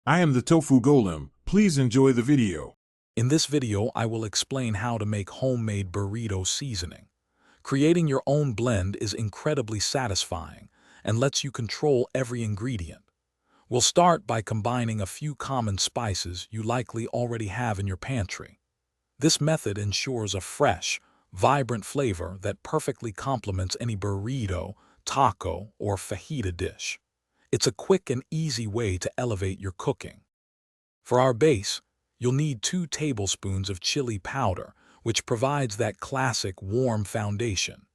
I am the Tofu Golem. Please enjoy the video. In this video, I will explain how to make homemade burrito seasoning. Creating your own blend is incredibly satisfying and lets you control every ingredient. We'll start by combining a few common spices you likely already have in your pantry. This method ensures a fresh, vibrant flavor that perfectly complements any burrito, taco, or fajita dish. It's a quick and easy way to elevate your cooking. For our base, you'll need 2 tablespoons of chili powder, which provides that classic warm foundation.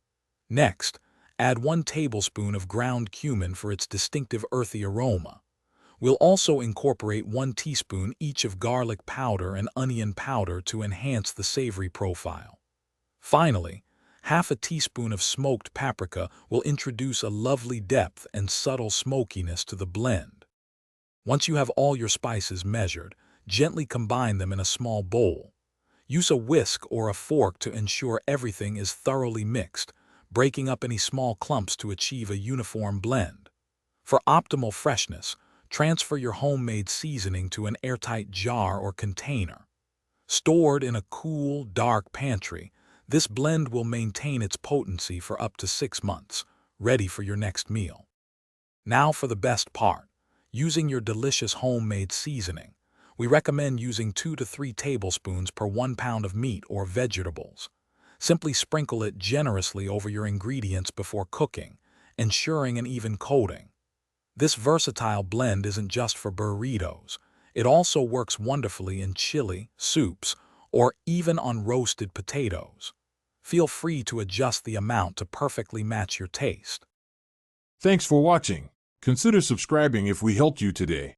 Next, add 1 tablespoon of ground cumin for its distinctive earthy aroma. We'll also incorporate 1 teaspoon each of garlic powder and onion powder to enhance the savory profile. Finally, half a teaspoon of smoked paprika will introduce a lovely depth and subtle smokiness to the blend. Once you have all your spices measured, gently combine them in a small bowl. Use a whisk or a fork to ensure everything is thoroughly mixed, breaking up any small clumps to achieve a uniform blend. For optimal freshness, transfer your homemade seasoning to an airtight jar or container. Stored in a cool, dark pantry, this blend will maintain its potency for up to 6 months, ready for your next meal. Now for the best part, using your delicious homemade seasoning. We recommend using 2 to 3 tablespoons per 1 pound of meat or vegetables. Simply sprinkle it generously over your ingredients before cooking, ensuring an even coating. This versatile blend isn't just for burritos. It also works wonderfully in chili, soups, or even on roasted potatoes. Feel free to adjust the amount to perfectly match your taste. Thanks for watching. Consider subscribing if we helped you today.